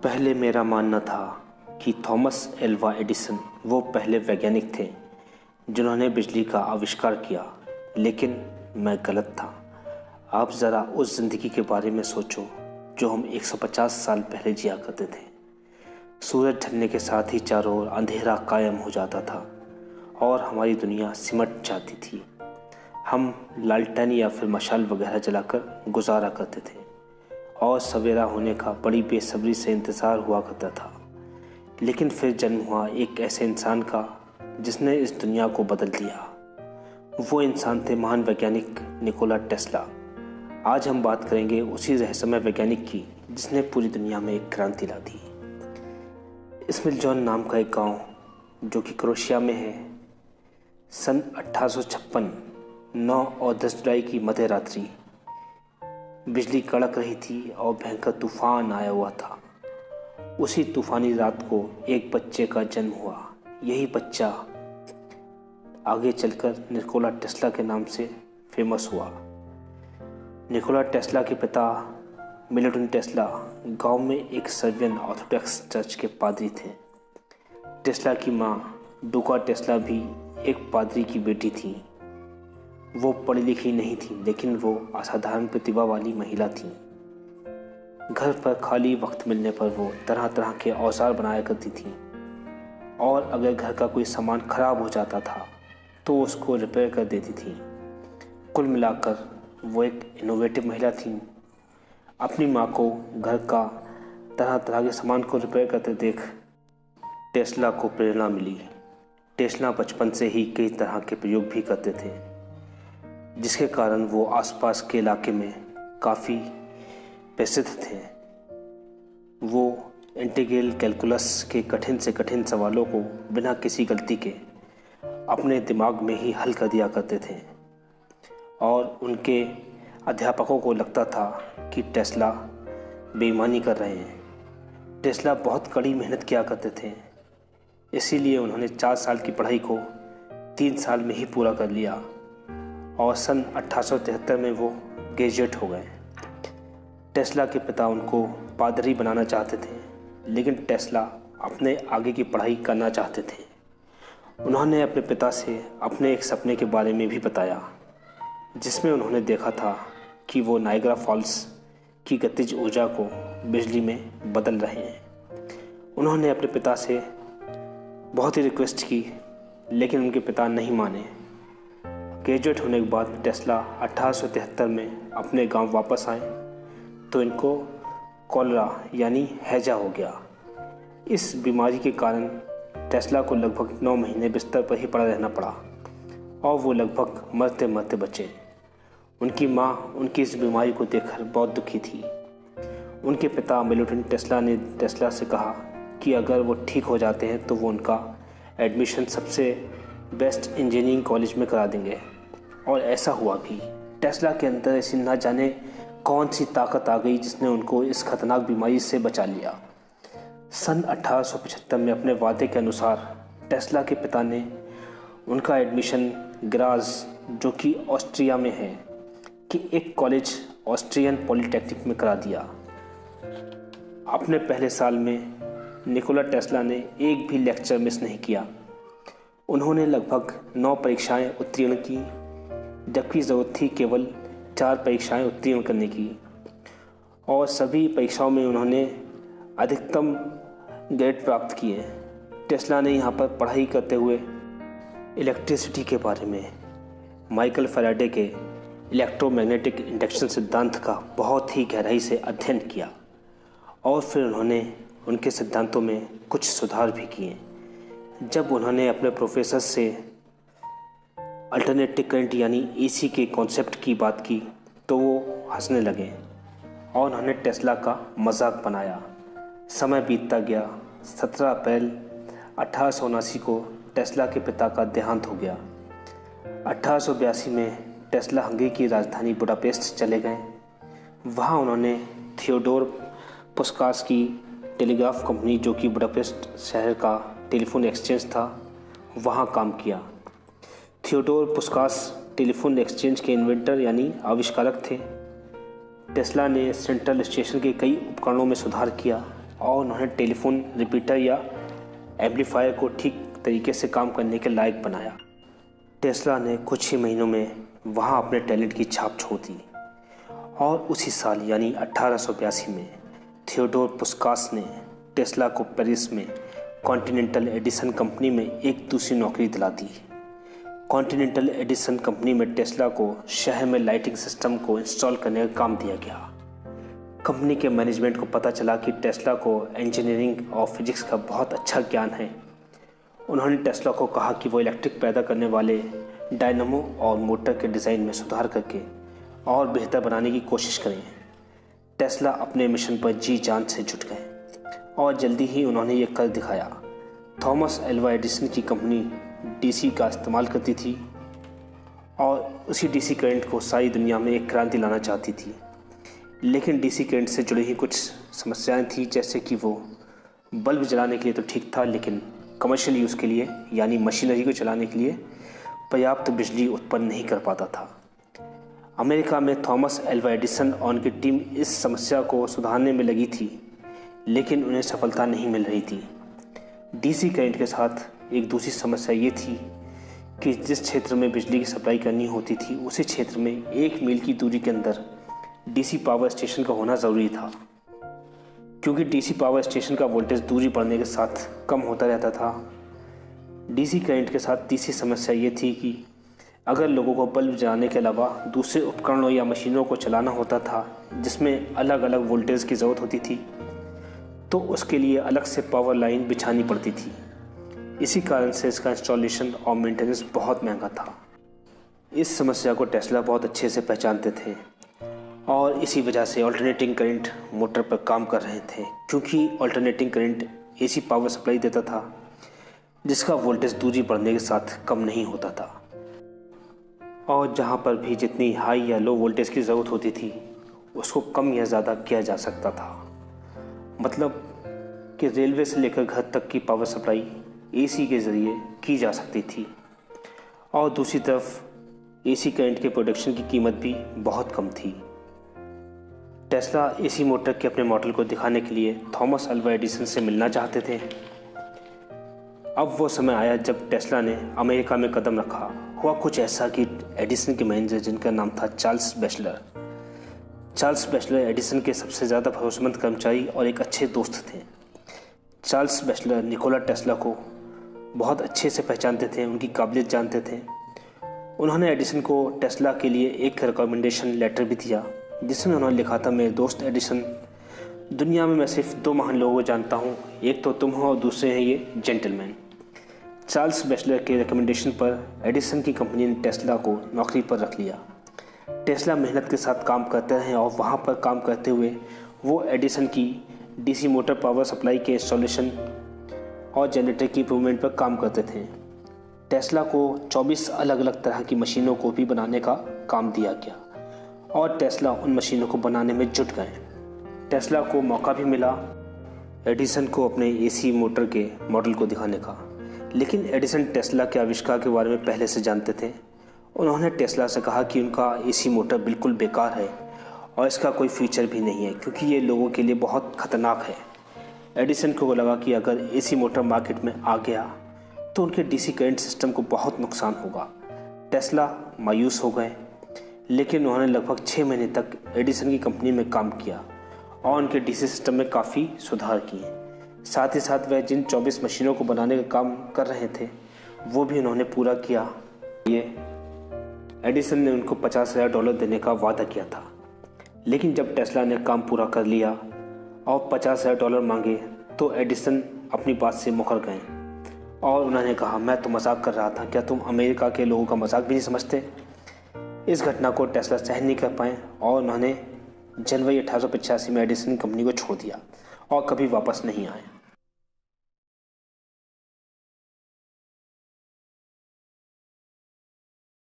पहले मेरा मानना था कि थॉमस एल्वा एडिसन वो पहले वैज्ञानिक थे जिन्होंने बिजली का आविष्कार किया, लेकिन मैं गलत था। आप ज़रा उस ज़िंदगी के बारे में सोचो जो हम 150 साल पहले जिया करते थे। सूरज ढलने के साथ ही चारों ओर अंधेरा कायम हो जाता था और हमारी दुनिया सिमट जाती थी। हम लालटेन या फिर मशाल वगैरह जलाकर गुजारा करते थे और सवेरा होने का बड़ी बेसब्री से इंतज़ार हुआ करता था। लेकिन फिर जन्म हुआ एक ऐसे इंसान का जिसने इस दुनिया को बदल दिया। वो इंसान थे महान वैज्ञानिक निकोला टेस्ला। आज हम बात करेंगे उसी रहस्यमय वैज्ञानिक की जिसने पूरी दुनिया में एक क्रांति ला दी। इस्मिल जॉन नाम का एक गांव जो कि क्रोएशिया में है, सन 1856 9 और 10 जुलाई की मध्य रात्रि बिजली कड़क रही थी और भयंकर तूफान आया हुआ था। उसी तूफानी रात को एक बच्चे का जन्म हुआ। यही बच्चा आगे चलकर निकोला टेस्ला के नाम से फेमस हुआ। निकोला टेस्ला के पिता मिल्टन टेस्ला गांव में एक सर्बियन ऑर्थोडॉक्स चर्च के पादरी थे। टेस्ला की मां डुका टेस्ला भी एक पादरी की बेटी थी। वो पढ़ी लिखी नहीं थी, लेकिन वो असाधारण प्रतिभा वाली महिला थी। घर पर खाली वक्त मिलने पर वो तरह तरह के औजार बनाया करती थी और अगर घर का कोई सामान खराब हो जाता था तो उसको रिपेयर कर देती थी। कुल मिलाकर वो एक इनोवेटिव महिला थी। अपनी माँ को घर का तरह तरह के सामान को रिपेयर करते देख टेस्ला को प्रेरणा मिली। टेस्ला बचपन से ही कई तरह के प्रयोग भी करते थे, जिसके कारण वो आसपास के इलाके में काफ़ी प्रसिद्ध थे। वो इंटीग्रल कैलकुलस के कठिन से कठिन सवालों को बिना किसी गलती के अपने दिमाग में ही हल कर दिया करते थे और उनके अध्यापकों को लगता था कि टेस्ला बेईमानी कर रहे हैं। टेस्ला बहुत कड़ी मेहनत किया करते थे, इसीलिए उन्होंने 4 साल की पढ़ाई को 3 साल में ही पूरा कर लिया और सन 1873 में वो ग्रेजुएट हो गए। टेस्ला के पिता उनको पादरी बनाना चाहते थे, लेकिन टेस्ला अपने आगे की पढ़ाई करना चाहते थे। उन्होंने अपने पिता से अपने एक सपने के बारे में भी बताया, जिसमें उन्होंने देखा था कि वो नायग्रा फॉल्स की गतिज ऊर्जा को बिजली में बदल रहे हैं। उन्होंने अपने पिता से बहुत ही रिक्वेस्ट की, लेकिन उनके पिता नहीं माने। ग्रेजुएट होने के बाद टेस्ला 1873 में अपने गांव वापस आए तो इनको कॉलरा यानी हैजा हो गया। इस बीमारी के कारण टेस्ला को लगभग 9 महीने बिस्तर पर ही पड़ा रहना पड़ा और वो लगभग मरते मरते बचे। उनकी माँ उनकी इस बीमारी को देखकर बहुत दुखी थी। उनके पिता मिल्टन टेस्ला ने टेस्ला से कहा कि अगर वो ठीक हो जाते हैं तो वो उनका एडमिशन सबसे बेस्ट इंजीनियरिंग कॉलेज में करा देंगे, और ऐसा हुआ भी। टेस्ला के अंदर ऐसी ना जाने कौन सी ताकत आ गई जिसने उनको इस खतरनाक बीमारी से बचा लिया। सन 1875 में अपने वादे के अनुसार टेस्ला के पिता ने उनका एडमिशन ग्राज, जो कि ऑस्ट्रिया में है, कि एक कॉलेज ऑस्ट्रियन पॉलिटेक्निक में करा दिया। अपने पहले साल में निकोला टेस्ला ने एक भी लेक्चर मिस नहीं किया। उन्होंने लगभग 9 परीक्षाएं उत्तीर्ण की, जबकि ज़रूरत थी केवल 4 परीक्षाएं उत्तीर्ण करने की, और सभी परीक्षाओं में उन्होंने अधिकतम ग्रेड प्राप्त किए। टेस्ला ने यहाँ पर पढ़ाई करते हुए इलेक्ट्रिसिटी के बारे में माइकल फैराडे के इलेक्ट्रोमैग्नेटिक इंडक्शन सिद्धांत का बहुत ही गहराई से अध्ययन किया और फिर उन्होंने उनके सिद्धांतों में कुछ सुधार भी किए। जब उन्होंने अपने प्रोफेसर से अल्टरनेटिव करंट यानी एसी के कॉन्सेप्ट की बात की तो वो हंसने लगे और उन्होंने टेस्ला का मजाक बनाया। समय बीतता गया। 17 अप्रैल 1879 को टेस्ला के पिता का देहांत हो गया। 1882 में टेस्ला हंगरी की राजधानी बुडापेस्ट चले गए। वहाँ उन्होंने थियोडोर पुस्कास की टेलीग्राफ कंपनी, जो कि बुडापेस्ट शहर का टेलीफोन एक्सचेंज था, वहाँ काम किया। थियोडोर पुस्कास टेलीफोन एक्सचेंज के इन्वेंटर यानी आविष्कारक थे। टेस्ला ने सेंट्रल स्टेशन के कई उपकरणों में सुधार किया, और उन्होंने टेलीफोन रिपीटर या एम्पलीफायर को ठीक तरीके से काम करने के लायक बनाया। टेस्ला ने कुछ ही महीनों में वहाँ अपने टैलेंट की छाप छोड़ दी और उसी साल यानी 1882 में थियोडोर पुस्कास ने टेस्ला को पेरिस में कॉन्टिनेंटल एडिसन कंपनी में एक दूसरी नौकरी दिला दी। कॉन्टिनेंटल एडिसन कंपनी में टेस्ला को शहर में लाइटिंग सिस्टम को इंस्टॉल करने का काम दिया गया। कंपनी के मैनेजमेंट को पता चला कि टेस्ला को इंजीनियरिंग और फिजिक्स का बहुत अच्छा ज्ञान है। उन्होंने टेस्ला को कहा कि वो इलेक्ट्रिक पैदा करने वाले डायनामो और मोटर के डिज़ाइन में सुधार करके और बेहतर बनाने की कोशिश करें। टेस्ला अपने मिशन पर जी जान से जुट गए और जल्दी ही उन्होंने ये कर दिखाया। थॉमस एल्वा एडिसन की कंपनी डीसी का इस्तेमाल करती थी और उसी डीसी करंट को सारी दुनिया में एक क्रांति लाना चाहती थी। लेकिन डीसी करंट से जुड़ी ही कुछ समस्याएं थी, जैसे कि वो बल्ब जलाने के लिए तो ठीक था, लेकिन कमर्शियल यूज़ के लिए यानी मशीनरी को चलाने के लिए पर्याप्त बिजली उत्पन्न नहीं कर पाता था। अमेरिका में थॉमस एल्वा एडिसन और उनकी टीम इस समस्या को सुधारने में लगी थी, लेकिन उन्हें सफलता नहीं मिल रही थी। डीसी करंट के साथ एक दूसरी समस्या ये थी कि जिस क्षेत्र में बिजली की सप्लाई करनी होती थी उसी क्षेत्र में 1 मील की दूरी के अंदर डीसी पावर स्टेशन का होना ज़रूरी था, क्योंकि डीसी पावर स्टेशन का वोल्टेज दूरी बढ़ने के साथ कम होता रहता था। डीसी करंट के साथ तीसरी समस्या ये थी कि अगर लोगों को बल्ब जलाने के अलावा दूसरे उपकरणों या मशीनों को चलाना होता था जिसमें अलग अलग वोल्टेज की ज़रूरत होती थी, तो उसके लिए अलग से पावर लाइन बिछानी पड़ती थी। इसी कारण से इसका इंस्टॉलेशन और मेंटेनेंस बहुत महंगा था। इस समस्या को टेस्ला बहुत अच्छे से पहचानते थे और इसी वजह से अल्टरनेटिंग करंट मोटर पर काम कर रहे थे, क्योंकि alternating current AC power supply देता था जिसका वोल्टेज दूरी बढ़ने के साथ कम नहीं होता था। और जहाँ पर भी जितनी हाई या लो वोल्टेज की ज़रूरत होती थी उसको कम या ज़्यादा किया जा सकता था। मतलब कि रेलवे से लेकर घर तक की पावर सप्लाई एसी के ज़रिए की जा सकती थी। और दूसरी तरफ एसी करंट के प्रोडक्शन की कीमत भी बहुत कम थी। टेस्ला एसी मोटर के अपने मॉडल को दिखाने के लिए थॉमस एल्वा एडिसन से मिलना चाहते थे। अब वो समय आया जब टेस्ला ने अमेरिका में कदम रखा। हुआ कुछ ऐसा कि एडिसन के मैनेजर, जिनका नाम था चार्ल्स बैचलर एडिसन के सबसे ज़्यादा भरोसेमंद कर्मचारी और एक अच्छे दोस्त थे। चार्ल्स बैचलर निकोला टेस्ला को बहुत अच्छे से पहचानते थे, उनकी काबिलियत जानते थे। उन्होंने एडिसन को टेस्ला के लिए एक रिकमेंडेशन लेटर भी दिया, जिसमें उन्होंने लिखा था, मेरे दोस्त एडिसन, दुनिया में मैं सिर्फ 2 महान लोगों को जानता हूँ, एक तो तुम हो और दूसरे हैं ये जेंटलमैन। चार्ल्स बैचलर के रिकमेंडेशन पर एडिसन की कंपनी ने टेस्ला को नौकरी पर रख लिया। टेस्ला मेहनत के साथ काम करते रहे और वहाँ पर काम करते हुए वो एडिसन की डीसी मोटर पावर सप्लाई के इंस्टॉलेशन और जनरेटर की इम्प्रूवमेंट पर काम करते थे। टेस्ला को 24 अलग अलग तरह की मशीनों को भी बनाने का काम दिया गया और टेस्ला उन मशीनों को बनाने में जुट गए। टेस्ला को मौका भी मिला एडिसन को अपने एसी मोटर के मॉडल को दिखाने का, लेकिन एडिसन टेस्ला के आविष्कार के बारे में पहले से जानते थे। उन्होंने टेस्ला से कहा कि उनका एसी मोटर बिल्कुल बेकार है और इसका कोई फीचर भी नहीं है, क्योंकि ये लोगों के लिए बहुत ख़तरनाक है। एडिसन को लगा कि अगर एसी मोटर मार्केट में आ गया तो उनके डीसी करंट सिस्टम को बहुत नुकसान होगा। टेस्ला मायूस हो गए, लेकिन उन्होंने लगभग 6 महीने तक एडिसन की कंपनी में काम किया और उनके डीसी सिस्टम में काफ़ी सुधार किए। साथ ही साथ वह जिन 24 मशीनों को बनाने का काम कर रहे थे वो भी उन्होंने पूरा किया। ये एडिसन ने उनको $50,000 देने का वादा किया था, लेकिन जब टेस्ला ने काम पूरा कर लिया और $50,000 मांगे तो एडिसन अपनी बात से मुकर गए और उन्होंने कहा, मैं तो मजाक कर रहा था, क्या तुम अमेरिका के लोगों का मजाक भी नहीं समझते। इस घटना को टेस्ला सहन नहीं कर पाए और उन्होंने जनवरी 1885 में एडिसन कंपनी को छोड़ दिया और कभी वापस नहीं आए।